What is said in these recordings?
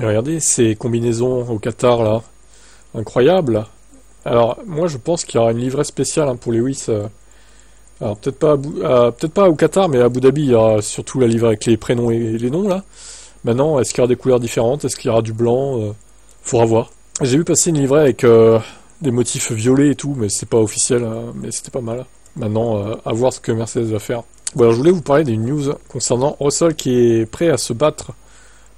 Et regardez ces combinaisons au Qatar là, incroyable. Alors moi je pense qu'il y aura une livrée spéciale pour Lewis. Alors peut-être pas, peut-être pas au Qatar, mais à Abu Dhabi il y aura surtout la livrée avec les prénoms et les noms là. Maintenant, est-ce qu'il y aura des couleurs différentes? Est-ce qu'il y aura du blanc? Faudra voir. J'ai vu passer une livrée avec des motifs violets et tout, mais c'est pas officiel, mais c'était pas mal. Maintenant, à voir ce que Mercedes va faire. Bon, alors je voulais vous parler d'une news concernant Russell qui est prêt à se battre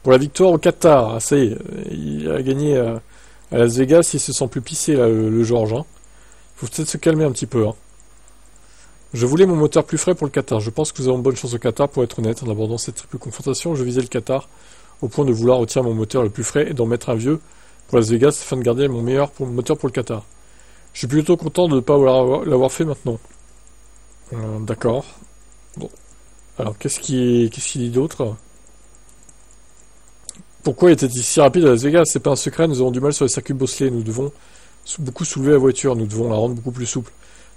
pour la victoire au Qatar. Ah, ça y est, il a gagné à Las Vegas, il se sent plus pissé là, le George. Hein. Faut peut-être se calmer un petit peu. Hein. Je voulais mon moteur plus frais pour le Qatar. Je pense que nous avons bonne chance au Qatar, pour être honnête. En abordant cette triple confrontation, je visais le Qatar au point de vouloir retirer mon moteur le plus frais et d'en mettre un vieux pour Las Vegas afin de garder mon meilleur moteur pour le Qatar. Je suis plutôt content de ne pas l'avoir fait maintenant. D'accord. Bon. Alors, qu'est-ce qu'il dit d'autre? Pourquoi était-il si rapide à Las Vegas? C'est pas un secret, nous avons du mal sur les circuits bosselés. Nous devons beaucoup soulever la voiture, nous devons la rendre beaucoup plus souple.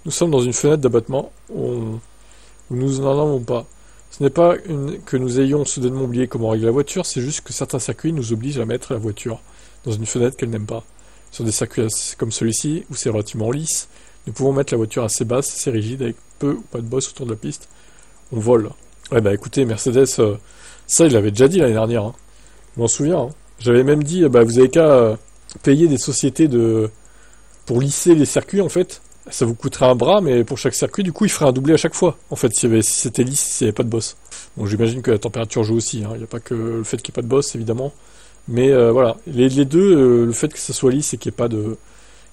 Nous sommes dans une fenêtre d'abattement où nous n'en avons pas. Ce n'est pas que nous ayons soudainement oublié comment régler la voiture, c'est juste que certains circuits nous obligent à mettre la voiture dans une fenêtre qu'elle n'aime pas. Sur des circuits comme celui-ci, où c'est relativement lisse, nous pouvons mettre la voiture assez basse, assez rigide, avec peu ou pas de bosse autour de la piste. On vole. Ouais bah écoutez, Mercedes, ça il l'avait déjà dit l'année dernière. Hein. Je m'en souviens. Hein. J'avais même dit, vous avez qu'à payer des sociétés pour lisser les circuits en fait. Ça vous coûterait un bras, mais pour chaque circuit, du coup, il ferait un doublé à chaque fois. En fait, si c'était lisse, s'il n'y avait pas de boss. Bon, j'imagine que la température joue aussi. Hein. Il n'y a pas que le fait qu'il n'y ait pas de boss, évidemment. Mais voilà, les deux, le fait que ça soit lisse et qu'il n'y ait pas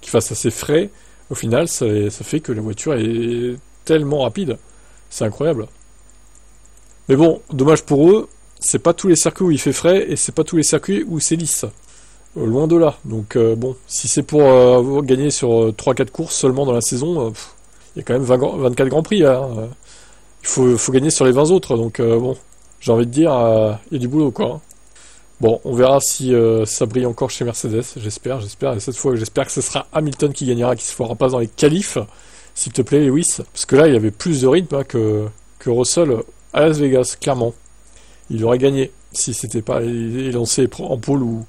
qu'il fasse assez frais, au final, ça fait que la voiture est tellement rapide. C'est incroyable. Mais bon, dommage pour eux, c'est pas tous les circuits où il fait frais et c'est pas tous les circuits où c'est lisse. Loin de là. Donc bon, si c'est pour gagner sur 3-4 courses seulement dans la saison, il y a quand même 24 grands prix. Hein. Il faut gagner sur les 20 autres. Donc bon, j'ai envie de dire, il y a du boulot quoi. Hein. Bon, on verra si ça brille encore chez Mercedes. J'espère. Et cette fois, j'espère que ce sera Hamilton qui gagnera, qui se fera pas dans les qualifs. S'il te plaît, Lewis. Parce que là, il y avait plus de rythme que Russell à Las Vegas, clairement. Il aurait gagné si c'était pas lancé en pôle ou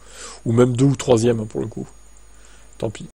même 2 ou 3e pour le coup. Tant pis.